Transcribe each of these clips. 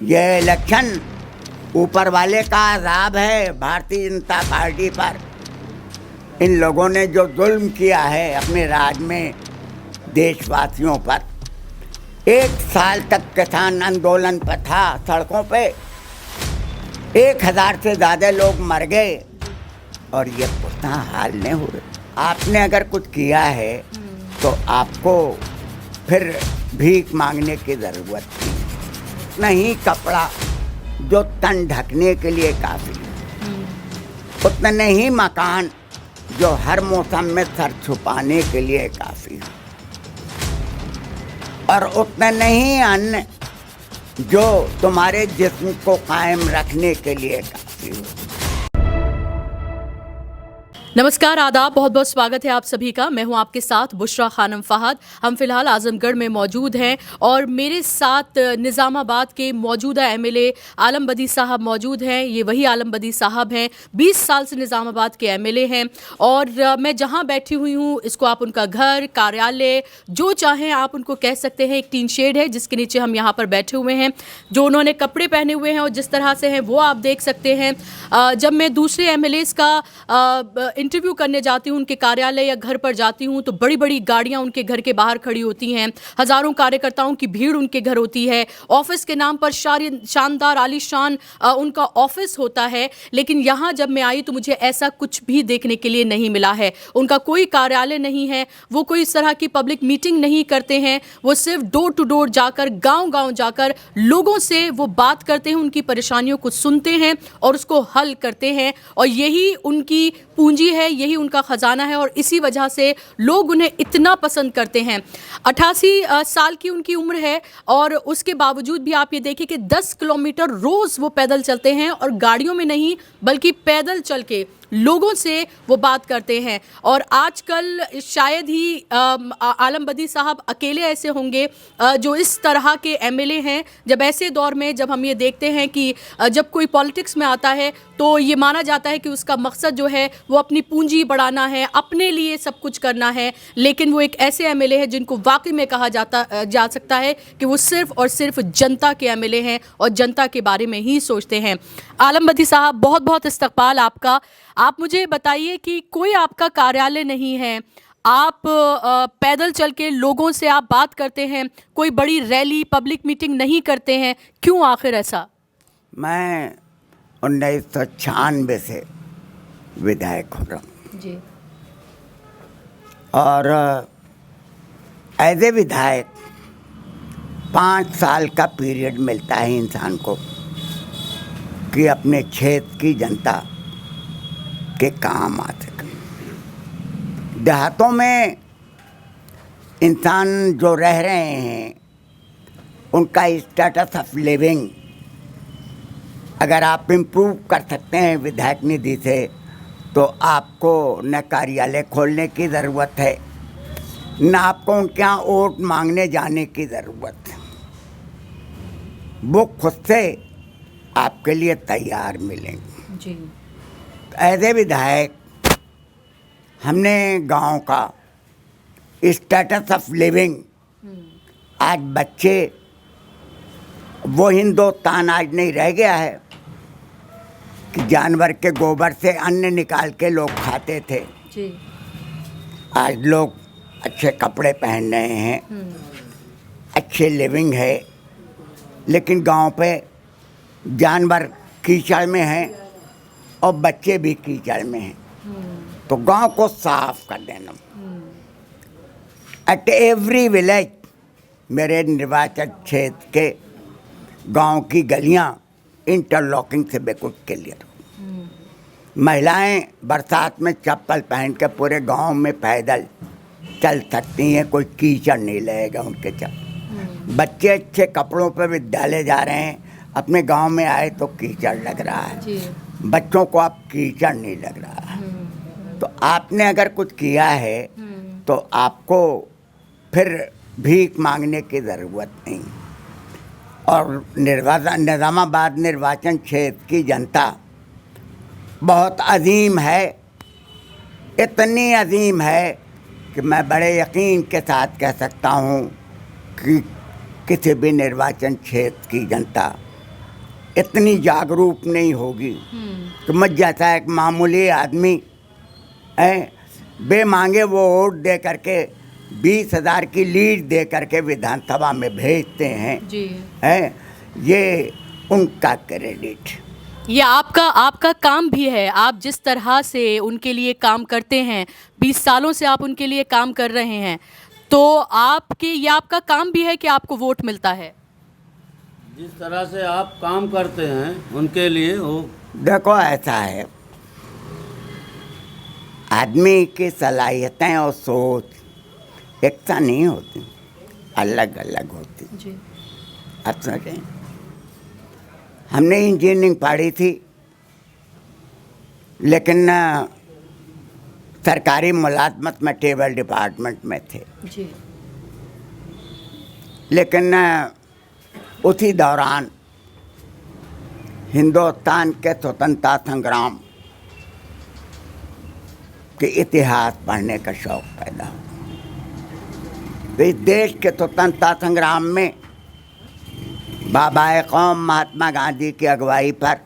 ये इलेक्शन ऊपर वाले का अज़ाब है भारतीय जनता पार्टी पर। इन लोगों ने जो जुल्म किया है अपने राज में देशवासियों पर। 1 साल तक किसान आंदोलन पर था, सड़कों पे 1000 से ज़्यादा लोग मर गए और ये उतना हाल नहीं हुए। आपने अगर कुछ किया है तो आपको फिर भीख मांगने की ज़रूरत नहीं। कपड़ा जो तन ढकने के लिए काफ़ी, उतने ही मकान जो हर मौसम में सर छुपाने के लिए काफ़ी, और उतने नहीं अन्न जो तुम्हारे जिस्म को कायम रखने के लिए काफ़ी हो। नमस्कार, आदाब, बहुत बहुत स्वागत है आप सभी का। मैं हूं आपके साथ बुशरा खानम फहद। हम फिलहाल आजमगढ़ में मौजूद हैं और मेरे साथ निज़ामाबाद के मौजूदा एमएलए आलम बदी साहब मौजूद हैं। ये वही आलम बदी साहब हैं, 20 साल से निज़ामाबाद के एमएलए हैं। और मैं जहां बैठी हुई हूं, इसको आप उनका घर, कार्यालय, जो चाहें आप उनको कह सकते हैं। एक टीन शेड है जिसके नीचे हम यहाँ पर बैठे हुए हैं। जो उन्होंने कपड़े पहने हुए हैं और जिस तरह से हैं वो आप देख सकते हैं। जब मैं दूसरे एमएलएज़ का इंटरव्यू करने जाती हूँ, उनके कार्यालय या घर पर जाती हूँ, तो बड़ी बड़ी गाड़ियाँ उनके घर के बाहर खड़ी होती हैं। हज़ारों कार्यकर्ताओं की भीड़ उनके घर होती है। ऑफिस के नाम पर शानदार आलीशान उनका ऑफिस होता है। लेकिन यहाँ जब मैं आई तो मुझे ऐसा कुछ भी देखने के लिए नहीं मिला है। उनका कोई कार्यालय नहीं है, वो कोई इस तरह की पब्लिक मीटिंग नहीं करते हैं। वो सिर्फ डोर टू डोर जाकर, गाँव जाकर लोगों से वो बात करते हैं, उनकी परेशानियों को सुनते हैं और उसको हल करते हैं। और यही उनकी पूंजी है, यही उनका खजाना है और इसी वजह से लोग उन्हें इतना पसंद करते हैं। 88 साल की उनकी उम्र है और उसके बावजूद भी आप ये देखिए कि 10 किलोमीटर रोज वो पैदल चलते हैं और गाड़ियों में नहीं बल्कि पैदल चल के लोगों से वो बात करते हैं। और आजकल शायद ही आलम बदी साहब अकेले ऐसे होंगे जो इस तरह के एमएलए हैं। जब ऐसे दौर में जब हम ये देखते हैं कि जब कोई पॉलिटिक्स में आता है तो ये माना जाता है कि उसका मकसद जो है वो अपनी पूंजी बढ़ाना है, अपने लिए सब कुछ करना है। लेकिन वो एक ऐसे एमएलए हैं जिनको वाकई में कहा जा सकता है कि वो सिर्फ और सिर्फ जनता के एमएलए हैं और जनता के बारे में ही सोचते हैं। आलम बदी साहब, बहुत बहुत इस्तकबाल आपका। आप मुझे बताइए कि कोई आपका कार्यालय नहीं है, आप पैदल चल के लोगों से आप बात करते हैं, कोई बड़ी रैली, पब्लिक मीटिंग नहीं करते हैं, क्यों आखिर ऐसा? मैं 1996 से विधायक हो रहा हूँ जी। और एज ए विधायक 5 साल का पीरियड मिलता है इंसान को कि अपने क्षेत्र की जनता के काम आ सके। देहातों में इंसान जो रह रहे हैं उनका स्टेटस ऑफ लिविंग अगर आप इम्प्रूव कर सकते हैं विधायक निधि से, तो आपको न कार्यालय खोलने की ज़रूरत है, न आपको उनके यहाँ वोट मांगने जाने की ज़रूरत है। वो खुद से आपके लिए तैयार मिलेंगे जी। एज ए विधायक हमने गांव का स्टेटस ऑफ लिविंग, आज बच्चे वो हिंदुस्तान आज नहीं रह गया है कि जानवर के गोबर से अन्न निकाल के लोग खाते थे। जी। आज लोग अच्छे कपड़े पहन रहे हैं, अच्छे लिविंग है, लेकिन गांव पे जानवर कीचड़ में हैं और बच्चे भी कीचड़ में हैं। तो गांव को साफ कर देना। एट एवरी विलेज, मेरे निर्वाचन क्षेत्र के गांव की गलियां इंटरलॉकिंग से बिल्कुल क्लियर। महिलाएं बरसात में चप्पल पहन के पूरे गांव में पैदल चल सकती हैं, कोई कीचड़ नहीं लगेगा उनके चल। बच्चे अच्छे कपड़ों पर विद्यालय जा रहे हैं, अपने गांव में आए तो कीचड़ लग रहा है, बच्चों को अब कीचड़ नहीं लग रहा है। तो आपने अगर कुछ किया है तो आपको फिर भीख मांगने की ज़रूरत नहीं। और निज़ामाबाद निर्वाचन क्षेत्र की जनता बहुत अजीम है, इतनी अजीम है कि मैं बड़े यकीन के साथ कह सकता हूँ कि किसी भी निर्वाचन क्षेत्र की जनता इतनी जागरूक नहीं होगी तो मत जाता एक मामूली आदमी है बेमांगे वो वोट दे करके 20,000 की लीड दे करके विधानसभा में भेजते हैं जी। है ये उनका क्रेडिट। ये आपका काम भी है। आप जिस तरह से उनके लिए काम करते हैं, 20 सालों से आप उनके लिए काम कर रहे हैं, तो ये आपका काम भी है कि आपको वोट मिलता है। जिस तरह से आप काम करते हैं उनके लिए वो देखो ऐसा है, आदमी की सलाहियतें और सोच एक सा नहीं होती, अलग अलग होती। जी। आप समझें, हमने इंजीनियरिंग पढ़ी थी लेकिन सरकारी मुलाजमत में टेबल डिपार्टमेंट में थे। जी। लेकिन उसी दौरान हिंदुस्तान के स्वतंत्रता संग्राम के इतिहास पढ़ने का शौक पैदा हुआ। तो इस देश के स्वतंत्रता संग्राम में बाबाए कौम महात्मा गांधी की अगुवाई पर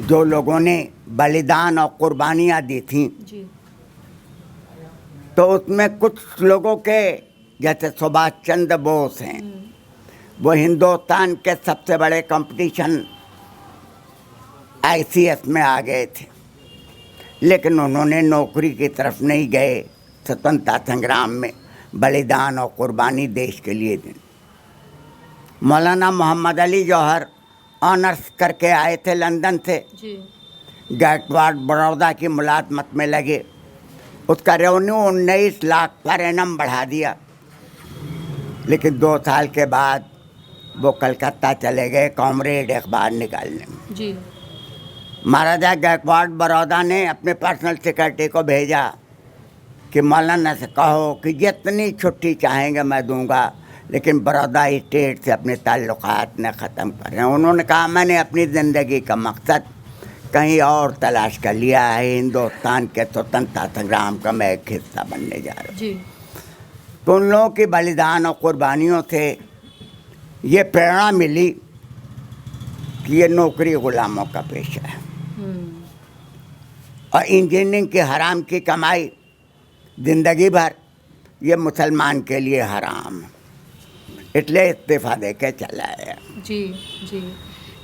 जो लोगों ने बलिदान और कुर्बानियाँ दी थीं, जी। तो उसमें कुछ लोगों के जैसे सुभाष चंद्र बोस हैं, वो हिंदुस्तान के सबसे बड़े कंपटीशन ICS में आ गए थे, लेकिन उन्होंने नौकरी की तरफ नहीं गए, स्वतंत्रता संग्राम में बलिदान और कुर्बानी देश के लिए दी। मौलाना मोहम्मद अली जौहर ऑनर्स करके आए थे लंदन से, जी। गैकवाड बड़ौदा की मुलाजमत में लगे, उसका रेवेन्यू 19 लाख पर एनम बढ़ा दिया। लेकिन 2 साल के बाद वो कलकत्ता चले गए कॉमरेड अखबार निकालने में। जी। महाराजा गैकवाड बड़ौदा ने अपने पर्सनल सेक्रेटरी को भेजा कि मौलाना से कहो कि जितनी छुट्टी चाहेंगे मैं दूंगा, लेकिन बड़ौदा स्टेट से अपने ताल्लुकात न ख़त्म करें। उन्होंने कहा मैंने अपनी ज़िंदगी का मकसद कहीं और तलाश कर लिया है, हिंदुस्तान के स्वतंत्रता संग्राम का मैं एक हिस्सा बनने जा रहा हूँ। जी। तो उन लोगों के बलिदान और कुर्बानियों से ये प्रेरणा मिली कि ये नौकरी गुलामों का पेशा है और इंजीनियरिंग की हराम की कमाई ज़िंदगी भर ये मुसलमान के लिए हराम, इसलिए इस्तीफ़ा दे के चला आया। जी। जी।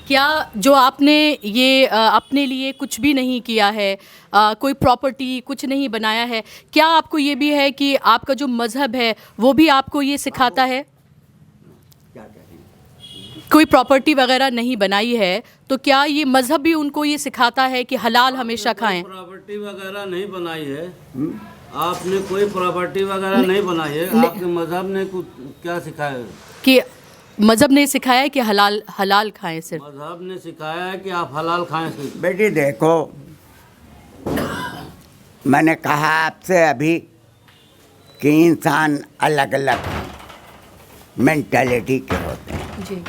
क्या जो आपने ये अपने लिए कुछ भी नहीं किया है, कोई प्रॉपर्टी कुछ नहीं बनाया है, क्या आपको ये भी है कि आपका जो मज़हब है वो भी आपको ये सिखाता है? कोई प्रॉपर्टी वगैरह नहीं बनाई है तो क्या ये मज़हब भी उनको ये सिखाता है कि हलाल हमेशा खाएं? प्रॉपर्टी वगैरह नहीं बनाई है, आपने कोई प्रॉपर्टी वगैरह नहीं बनाई है, आपके मजहब ने कुछ क्या सिखाया है? कि मज़हब ने सिखाया है कि हलाल खाएं सिर्फ? मजहब ने सिखाया है कि आप हलाल खाएं सिर्फ। बेटी देखो, मैंने कहा आपसे अभी कि इंसान अलग अलग मेंटालिटी के होते हैं। जी।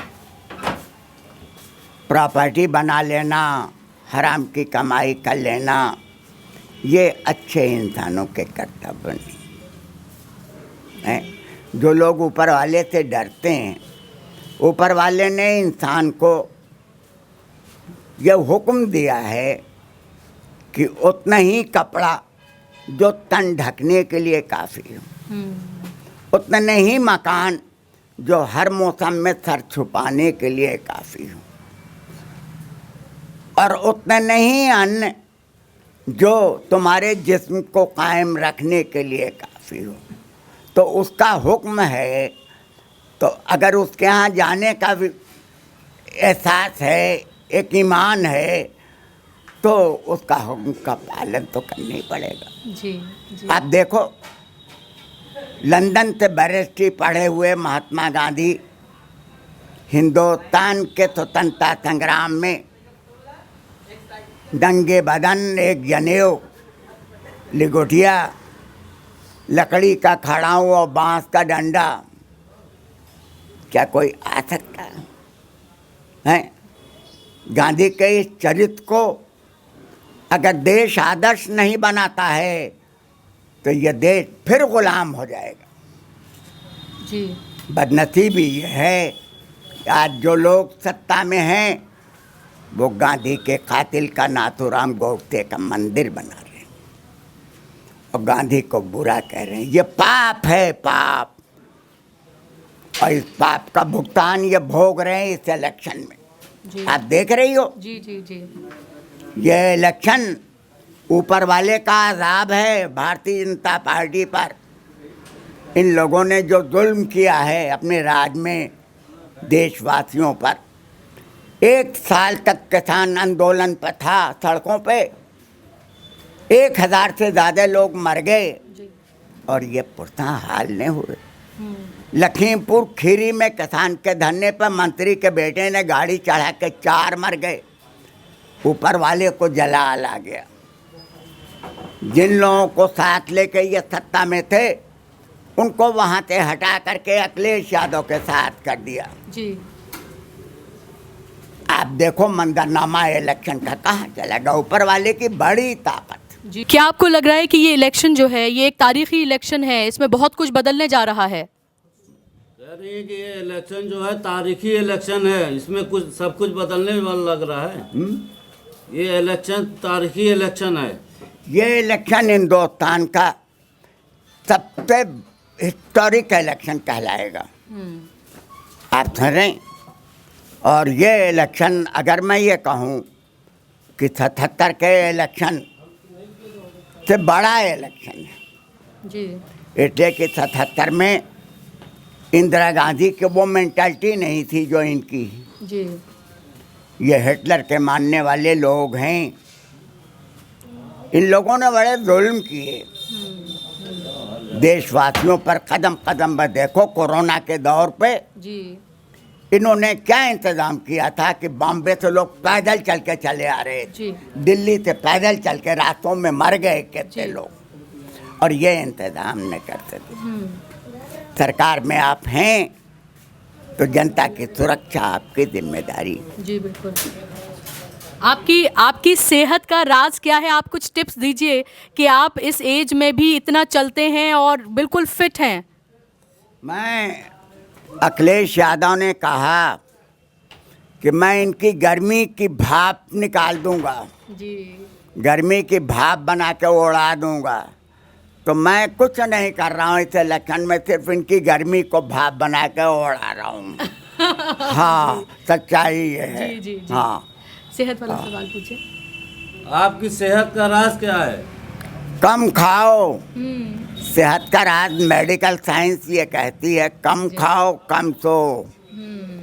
प्रॉपर्टी बना लेना, हराम की कमाई कर लेना, ये अच्छे इंसानों के कर्तव्य नहीं हैं। जो लोग ऊपर वाले से डरते हैं, ऊपर वाले ने इंसान को यह हुक्म दिया है कि उतना ही कपड़ा जो तन ढकने के लिए काफ़ी हो, उतने ही मकान जो हर मौसम में सर छुपाने के लिए काफ़ी हो, और उतने नहीं अन्न जो तुम्हारे जिस्म को कायम रखने के लिए काफ़ी हो। तो उसका हुक्म है, तो अगर उसके यहाँ जाने का भी एहसास है, एक ईमान है, तो उसका हुक्म का पालन तो करना ही पड़ेगा। जी। जी। आप देखो, लंदन से बैरिस्ट्री पढ़े हुए महात्मा गांधी हिंदुस्तान के स्वतंत्रता संग्राम में दंगे बदन, एक जनेऊ, लिगोटिया, लकड़ी का खड़ाऊ और बांस का डंडा, क्या कोई आ सकता है? गांधी के इस चरित्र को अगर देश आदर्श नहीं बनाता है तो यह देश फिर गुलाम हो जाएगा। जी। बदनसीबी ये है आज जो लोग सत्ता में हैं वो गांधी के कातिल का नाथूराम गोडसे का मंदिर बना रहे हैं और गांधी को बुरा कह रहे हैं। ये पाप है, पाप। और इस पाप का भुगतान ये भोग रहे हैं इस इलेक्शन में। जी आप देख रही हो, जी जी जी ये इलेक्शन ऊपर वाले का अज़ाब है भारतीय जनता पार्टी पर। इन लोगों ने जो जुल्म किया है अपने राज में देशवासियों पर। 1 साल तक किसान आंदोलन पर था, सड़कों पे 1000 से ज़्यादा लोग मर गए जी और ये पुरता हाल नहीं हुए। लखीमपुर खीरी में किसान के धरने पर मंत्री के बेटे ने गाड़ी चढ़ा के 4 मर गए। ऊपर वाले को जलाल आ गया। जिन लोगों को साथ लेके ये सत्ता में थे उनको वहाँ से हटा करके अखिलेश यादव के साथ कर दिया। जी आप देखो मंजरनामा इलेक्शन का कहाँ चलेगा। ऊपर वाले की बड़ी ताकत। जी क्या आपको लग रहा है कि ये इलेक्शन जो है ये एक तारीखी इलेक्शन है, इसमें बहुत कुछ बदलने जा रहा है? कह रही है कि ये इलेक्शन जो है तारीखी इलेक्शन है, इसमें कुछ सब कुछ बदलने वाला लग रहा है। ये इलेक्शन तारीखी इलेक्शन है। ये इलेक्शन हिंदुस्तान का सबसे हिस्टोरिक इलेक्शन कहलाएगा। आप समझें। और ये इलेक्शन अगर मैं ये कहूँ कि 77 के इलेक्शन से बड़ा इलेक्शन है। जी इसलिए कि 77 में इंदिरा गांधी की वो मेंटालिटी नहीं थी जो इनकी। जी ये हिटलर के मानने वाले लोग हैं। इन लोगों ने बड़े जुल्म किए देशवासियों पर कदम कदम पर। देखो कोरोना के दौर पे जी इन्होंने क्या इंतज़ाम किया था कि बॉम्बे से लोग पैदल चल के चले आ रहे जी थे, दिल्ली से पैदल चल के रास्तों में मर गए कितने लोग। और ये इंतज़ाम नहीं करते थे। सरकार में आप हैं तो जनता की सुरक्षा आपकी जिम्मेदारी। जी बिल्कुल। आपकी सेहत का राज क्या है? आप कुछ टिप्स दीजिए कि आप इस एज में भी इतना चलते हैं और बिल्कुल फिट हैं। मैं अखिलेश यादव ने कहा कि मैं इनकी गर्मी की भाप निकाल दूंगा, जी गर्मी की भाप बना के उड़ा दूंगा। तो मैं कुछ नहीं कर रहा हूँ इस इलेक्शन में, सिर्फ इनकी गर्मी को भाप बना के उड़ा रहा हूँ। हाँ, सच्चाई ये है। जी जी जी। हाँ, सेहत वाला सवाल पूछिए। आपकी सेहत का राज क्या है? कम खाओ। सेहत का राज मेडिकल साइंस ये कहती है कम खाओ कम सो।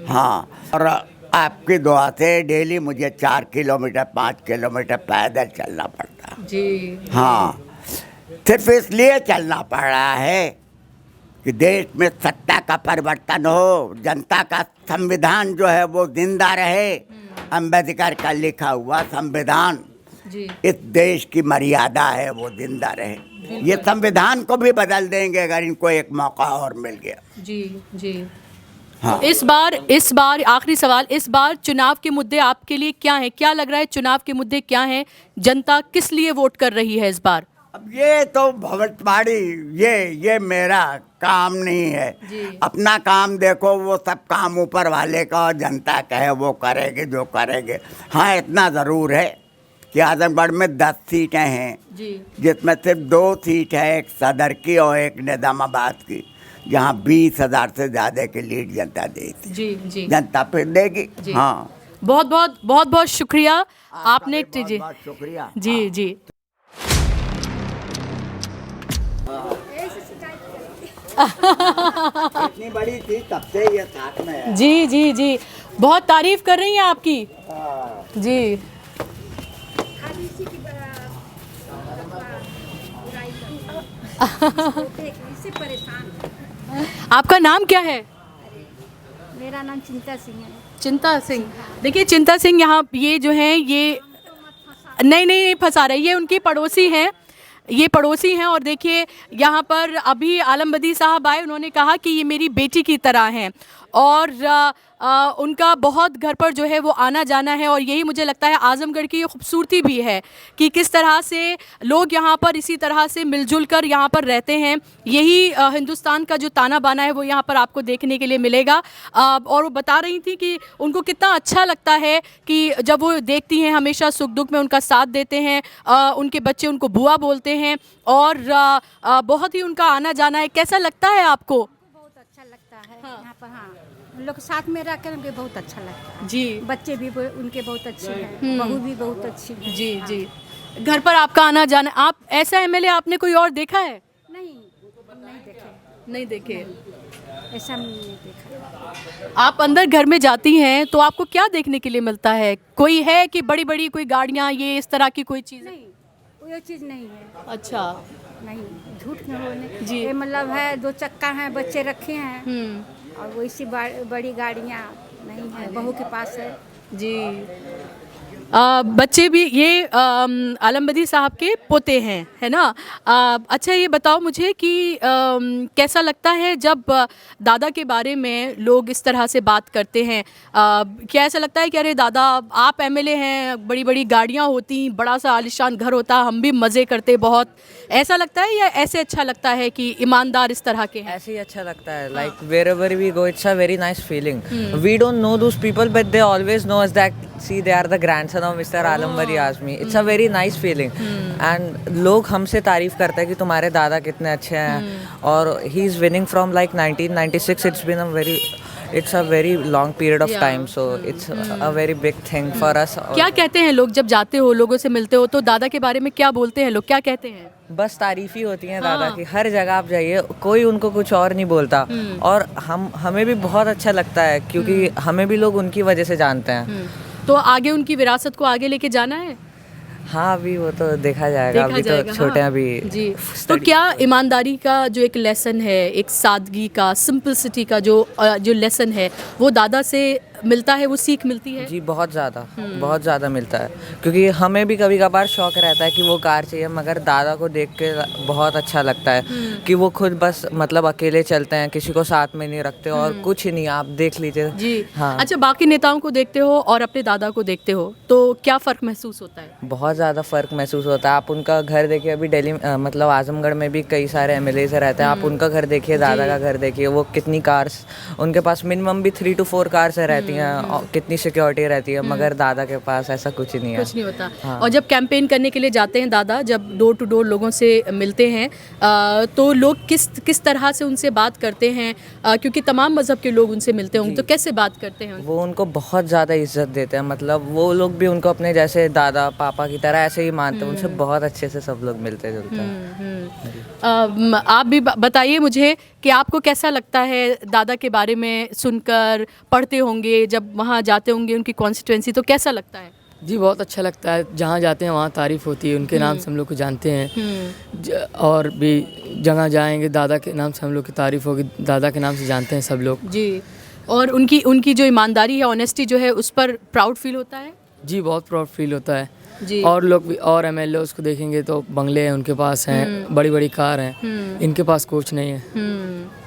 हाँ, और आपकी दुआ से डेली मुझे 4 किलोमीटर 5 किलोमीटर पैदल चलना पड़ता है। जी हाँ, सिर्फ इसलिए चलना पड़ रहा है कि देश में सत्ता का परिवर्तन हो, जनता का संविधान जो है वो जिंदा रहे। अम्बेडकर का लिखा हुआ संविधान जी इस देश की मर्यादा है, वो जिंदा रहे। ये संविधान को भी बदल देंगे अगर इनको एक मौका और मिल गया। जी जी। हाँ, इस बार आखिरी सवाल, इस बार चुनाव के मुद्दे आपके लिए क्या हैं? क्या लग रहा है चुनाव के मुद्दे क्या हैं? जनता किस लिए वोट कर रही है इस बार? अब ये तो भविष्यवाणी ये मेरा काम नहीं है। जी। अपना काम देखो, वो सब काम ऊपर वाले का और जनता का है, वो करेंगे जो करेंगे। हाँ, इतना ज़रूर है कि आजमगढ़ में 10 सीटें हैं जी जिसमें सिर्फ 2 सीट है, एक सदर की और एक निज़ामाबाद की, जहाँ 20,000 से ज़्यादा की लीड जनता देती। जी जी जनता फिर देगी। जी। हाँ, बहुत शुक्रिया आपने। बहुत जी बहुत शुक्रिया। जी जी। इतनी बड़ी थी तब से ये साथ में है। जी जी जी, बहुत तारीफ कर रही हैं आपकी। जी आपका नाम क्या है? मेरा नाम चिंता सिंह है। चिंता सिंह। देखिए चिंता सिंह यहाँ ये जो हैं ये नहीं फंसा रहे, ये उनकी पड़ोसी हैं, ये पड़ोसी हैं। और देखिए यहाँ पर अभी आलम बदी साहब आए, उन्होंने कहा कि ये मेरी बेटी की तरह हैं। और उनका बहुत घर पर जो है वो आना जाना है, और यही मुझे लगता है आजमगढ़ की ये खूबसूरती भी है कि किस तरह से लोग यहाँ पर इसी तरह से मिलजुल कर यहाँ पर रहते हैं। यही हिंदुस्तान का जो ताना बाना है वो यहाँ पर आपको देखने के लिए मिलेगा। और वो बता रही थी कि उनको कितना अच्छा लगता है कि जब वो देखती हैं हमेशा सुख दुख में उनका साथ देते हैं, उनके बच्चे उनको बुआ बोलते हैं, और बहुत ही उनका आना जाना है। कैसा लगता है आपको? बहुत अच्छा लगता है यहाँ पर। हाँ, उन लोग साथ में रह कर उनको बहुत अच्छा लगता है जी। बच्चे भी उनके बहुत अच्छे हैं, बहू भी बहुत अच्छी है। जी जी। घर पर आपका आना जाना, आप ऐसा एमएलए आपने कोई और देखा है? नहीं, नहीं देखे, नहीं देखे। ऐसा नहीं देखा। आप अंदर घर में जाती हैं तो आपको क्या देखने के लिए मिलता है? कोई है कि बड़ी बड़ी कोई गाड़ियाँ, ये इस तरह की कोई चीज़? नहीं, कोई चीज़ नहीं है। अच्छा। नहीं, झूठ न बोलने जी। ये मतलब है, 2 चक्का हैं, बच्चे रखे हैं, और वैसी बड़ी गाड़ियाँ नहीं है, बहू के पास है। जी। बच्चे भी ये आलमबदी साहब के पोते हैं, है ना? अच्छा, ये बताओ मुझे कि कैसा लगता है जब दादा के बारे में लोग इस तरह से बात करते हैं? क्या ऐसा लगता है कि अरे दादा आप एमएलए हैं, बड़ी बड़ी गाड़ियाँ होती, बड़ा सा आलिशान घर होता, हम भी मज़े करते बहुत, ऐसा लगता है या ऐसे अच्छा लगता है कि ईमानदार इस तरह के हैं? ऐसे ही अच्छा लगता है. Like wherever we go, it's a very nice feeling. We don't know those people, but they always know us that see they are the grandson of Mr. Alambari Azmi. It's a very nice feeling. And लोग हमसे तारीफ करते हैं कि तुम्हारे दादा कितने अच्छे हैं. और he is winning from like 1996. It's a very long period of time, so it's a very big thing for us. क्या कहते हैं लोग जब जाते हो, लोगों से मिलते हो, तो दादा के बारे में क्या बोलते हैं लोग, क्या कहते हैं? बस तारीफ ही होती है दादा की. हर जगह आप जाइए, कोई उनको कुछ और नहीं बोलता. और हमें भी बहुत अच्छा लगता है क्योंकि हमें भी लोग उनकी वजह से जानते हैं. तो आगे उनकी विरासत को आगे लेके जाना है? हाँ, अभी वो तो देखा जाएगा. अभी तो छोटे हैं अभी. जी। तो क्या ईमानदारी का जो एक लेसन है, एक सादगी का, सिंपलिसिटी का जो लेसन है, वो दादा से मिलता है, वो सीख मिलती है? जी, बहुत ज़्यादा मिलता है. क्योंकि हमें भी कभी कभार शौक रहता है कि वो कार चाहिए, मगर दादा को देख के बहुत अच्छा लगता है कि वो खुद बस मतलब अकेले चलते हैं, किसी को साथ में नहीं रखते और कुछ नहीं. आप देख लीजिए. जी। हाँ. अच्छा, बाकी नेताओं को देखते हो और अपने दादा को देखते हो तो क्या फ़र्क महसूस होता है? बहुत ज़्यादा फ़र्क महसूस होता है. आप उनका घर देखिए. अभी दिल्ली मतलब आजमगढ़ में भी कई सारे एमएलए से रहते हैं. आप उनका घर देखिए, दादा का घर देखिए. वो कितनी कार्स, उनके पास मिनिमम भी 3 to 4 कार्स रहती हैं, कितनी सिक्योरिटी रहती है, मगर दादा के पास ऐसा कुछ ही नहीं है. कुछ नहीं होता. और जब कैंपेन करने के लिए जाते हैं दादा, जब डोर टू डोर लोगों से मिलते हैं, तो लोग किस तरह से उनसे बात करते हैं? क्योंकि तमाम मज़हब के लोग उनसे मिलते होंगे, तो कैसे बात करते हैं? वो उनको बहुत ज़्यादा इज्जत देते हैं. मतलब वो लोग भी उनको अपने जैसे दादा पापा की तरह ऐसे ही मानते हैं. उनसे बहुत अच्छे से सब लोग मिलते जुलते हैं. आप भी बताइए मुझे कि आपको कैसा लगता है दादा के बारे में सुनकर, पढ़ते होंगे, जब वहाँ जाते होंगे उनकी कॉन्स्टिट्यूएंसी, तो कैसा लगता है? जी, बहुत अच्छा लगता है. जहाँ जाते हैं वहाँ तारीफ़ होती है. उनके नाम से हम लोग को जानते हैं. और भी जगह जाएंगे दादा के नाम से हम लोग की तारीफ़ होगी. दादा के नाम से जानते हैं सब लोग. जी। और उनकी जो ईमानदारी है, ऑनेस्टी जो है, उस पर प्राउड फील होता है? जी, बहुत प्राउड फील होता है. जी। और लोग भी, और एमएलए उसको देखेंगे तो बंगले हैं उनके पास हैं, बड़ी बड़ी कार हैं. इनके पास कुछ नहीं है.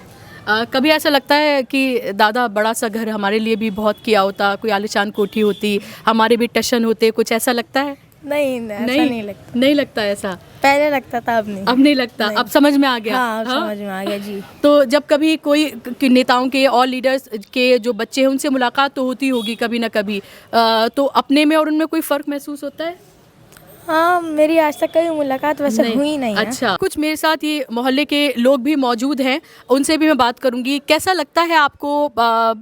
कभी ऐसा लगता है कि दादा बड़ा सा घर हमारे लिए भी बहुत किया होता, कोई आलीशान कोठी होती, हमारे भी टशन होते, कुछ ऐसा लगता है? नहीं, ऐसा नहीं लगता. नहीं लगता ऐसा? पहले लगता था, अब नहीं. अब नहीं लगता. अब समझ में आ गया? हाँ, समझ में आ गया. जी. तो जब कभी कोई नेताओं के और लीडर्स के जो बच्चे हैं उनसे मुलाकात तो होती होगी कभी ना कभी, तो अपने में और उनमें कोई फ़र्क महसूस होता है? हाँ, मेरी आज तक कभी मुलाकात वैसे हुई नहीं है. अच्छा. कुछ मेरे साथ ये मोहल्ले के लोग भी मौजूद हैं, उनसे भी मैं बात करूंगी. कैसा लगता है आपको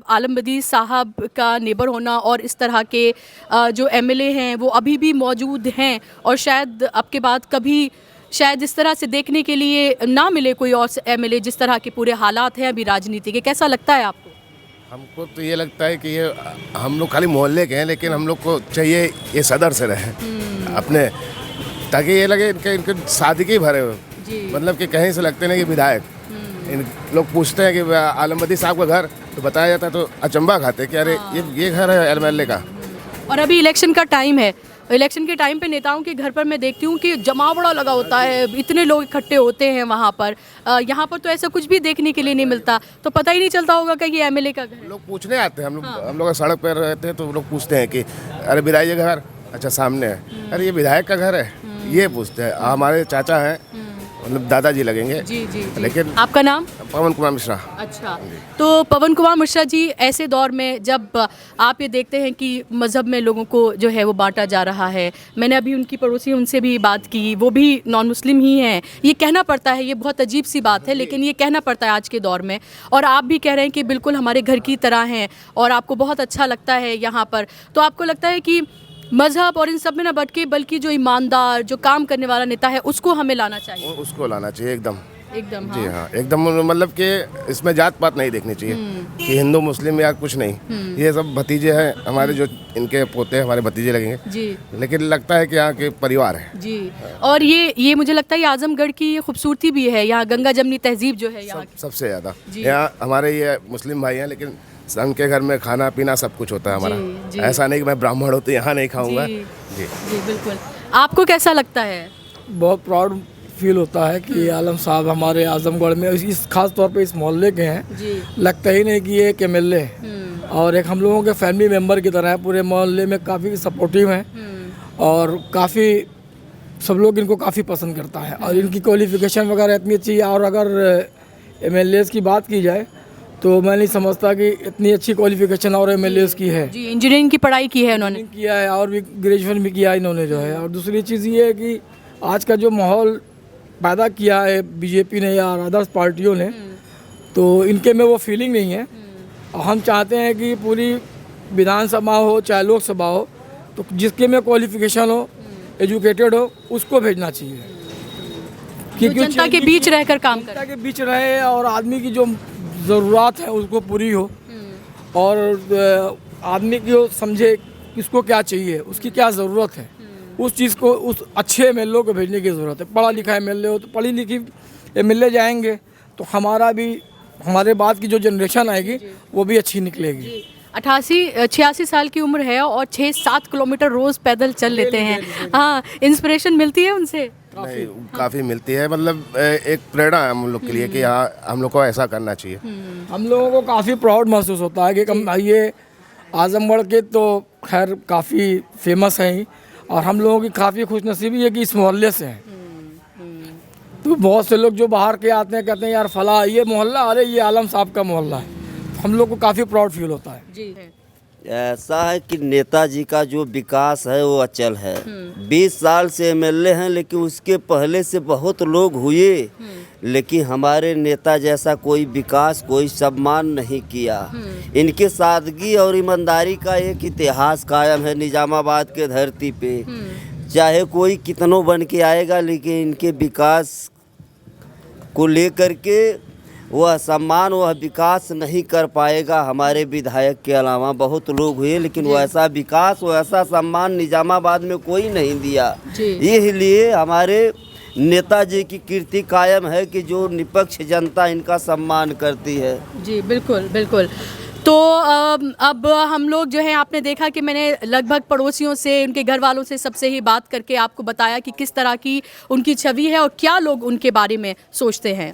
आलमबदी साहब का नेबर होना, और इस तरह के जो एमएलए हैं वो अभी भी मौजूद हैं, और शायद आपके बाद कभी शायद इस तरह से देखने के लिए ना मिले कोई और एमएलए, जिस तरह के पूरे हालात हैं अभी राजनीति के? कैसा लगता है आपको? हमको तो ये लगता है कि ये हम लोग खाली मोहल्ले के हैं, लेकिन हम लोग को चाहिए ये सदर से रहे अपने, ताकि ये लगे इनके सादगी भरे हो. मतलब कि कहीं से लगते नहीं कि विधायक. इन लोग पूछते हैं कि आलमबदी साहब का घर, तो बताया जाता है तो अचंबा खाते कि अरे ये घर है एमएलए का. और अभी इलेक्शन का टाइम है, इलेक्शन के टाइम पे नेताओं के घर पर मैं देखती हूँ कि जमावड़ा लगा होता है, इतने लोग इकट्ठे होते हैं वहाँ पर। यहाँ पर तो ऐसा कुछ भी देखने के लिए नहीं मिलता, तो पता ही नहीं चलता होगा कि ये एमएलए का घर है। लोग पूछने आते हैं, हम लोग सड़क पर रहते हैं तो लोग पूछते हैं कि अरे विधायक का घर अच्छा सामने है, अरे ये विधायक का घर है, ये पूछते हैं। हमारे चाचा हैं, मतलब दादाजी लगेंगे। जी। लेकिन आपका नाम? पवन कुमार मिश्रा। अच्छा, तो पवन कुमार मिश्रा जी, ऐसे दौर में जब आप ये देखते हैं कि मज़हब में लोगों को जो है वो बांटा जा रहा है, मैंने अभी उनकी पड़ोसी उनसे भी बात की, वो भी नॉन मुस्लिम ही हैं, ये कहना पड़ता है, ये बहुत अजीब सी बात है, लेकिन ये कहना पड़ता है आज के दौर में। और आप भी कह रहे हैं कि बिल्कुल हमारे घर की तरह हैं और आपको बहुत अच्छा लगता है यहाँ पर, तो आपको लगता है कि मजहब और इन सब में ना भटके, बल्कि जो ईमानदार, जो काम करने वाला नेता है उसको हमें लाना चाहिए। उसको लाना चाहिए एकदम। हाँ। जी हाँ, एकदम, मतलब कि इसमें जात पात नहीं देखनी चाहिए कि हिंदू मुस्लिम या कुछ नहीं। ये सब भतीजे हैं हमारे, जो इनके पोते हमारे भतीजे लगेंगे जी। लेकिन लगता है कि यहाँ के परिवार है जी। और ये मुझे लगता है ये आजमगढ़ की ये खूबसूरती भी है, यहाँ गंगा जमनी तहजीब जो है यहाँ सबसे ज़्यादा। यहाँ हमारे ये मुस्लिम भाई हैं, लेकिन उनके घर में खाना पीना सब कुछ होता है हमारा। ऐसा नहीं कि मैं ब्राह्मण हूँ तो यहाँ नहीं खाऊंगा। जी बिल्कुल। आपको कैसा लगता है? बहुत प्राउड फील होता है कि आलम साहब हमारे आजमगढ़ में, इस खास तौर पे इस मोहल्ले के हैं। लगता ही नहीं कि ये एक एमएलए और एक हम लोगों के फैमिली मेंबर की तरह है। पूरे मोहल्ले में काफ़ी सपोर्टिव हैं और काफ़ी सब लोग इनको काफ़ी पसंद करता है और इनकी क्वालिफिकेशन वगैरह इतनी अच्छी है। और अगर एमएलएस की बात की जाए तो मैं नहीं समझता कि इतनी अच्छी क्वालिफिकेशन और एमएलएस की है। जी, इंजीनियरिंग की पढ़ाई की है उन्होंने, किया है और भी ग्रेजुएशन भी किया इन्होंने जो है। और दूसरी चीज़ ये है कि आज का जो माहौल पैदा किया है बीजेपी ने या अदर्स पार्टियों ने, तो इनके में वो फीलिंग नहीं है। और हम चाहते हैं कि पूरी विधानसभा हो चाहे लोकसभा हो, तो जिसके में क्वालिफिकेशन हो, एजुकेटेड हो, उसको भेजना चाहिए। क्योंकि जनता के बीच रहकर काम करे, जनता के बीच रहे और आदमी की जो ज़रूरत है उसको पूरी हो और आदमी की समझे किसको क्या चाहिए, उसकी क्या ज़रूरत है, उस चीज़ को उस अच्छे एमएलए को भेजने की ज़रूरत है। पढ़ा लिखा एमएलए हो तो पढ़ी लिखी एमएलए जाएंगे तो हमारे बाद की जो जनरेशन आएगी वो भी अच्छी निकलेगी। 86 साल की उम्र है और 6-7 किलोमीटर रोज़ पैदल चल लेते हैं। हाँ, इंस्पिरेशन मिलती है उनसे? नहीं, काफ़ी मिलती है। मतलब एक प्रेरणा है हम लोग के लिए कि हाँ हम लोग को ऐसा करना चाहिए। हम लोगों को काफ़ी प्राउड महसूस होता है कि ये आजमगढ़ के तो खैर काफ़ी फेमस हैं और हम लोगों की काफ़ी खुशनसीबी है कि इस मोहल्ले से हैं। तो बहुत से लोग जो बाहर के आते हैं कहते हैं यार फला ये मोहल्ला, अरे ये आलम साहब का मोहल्ला है। हम लोग को काफ़ी प्राउड फील होता है जी। ऐसा है कि नेताजी का जो विकास है वो अचल है। 20 साल से एमएलए हैं, लेकिन उसके पहले से बहुत लोग हुए, लेकिन हमारे नेता जैसा कोई विकास, कोई सम्मान नहीं किया। इनके सादगी और ईमानदारी का एक इतिहास कायम है निजामाबाद के धरती पे। चाहे कोई कितनों बन के आएगा, लेकिन इनके विकास को लेकर के वह सम्मान, वह विकास नहीं कर पाएगा। हमारे विधायक के अलावा बहुत लोग हुए, लेकिन वैसा विकास, वैसा सम्मान निजामाबाद में कोई नहीं दिया। इसलिए हमारे नेताजी की कीर्ति कायम है कि जो निष्पक्ष जनता इनका सम्मान करती है। जी बिल्कुल बिल्कुल। तो अब हम लोग जो है, आपने देखा कि मैंने लगभग पड़ोसियों से, उनके घर वालों से, सबसे ही बात करके आपको बताया कि किस तरह की उनकी छवि है और क्या लोग उनके बारे में सोचते हैं।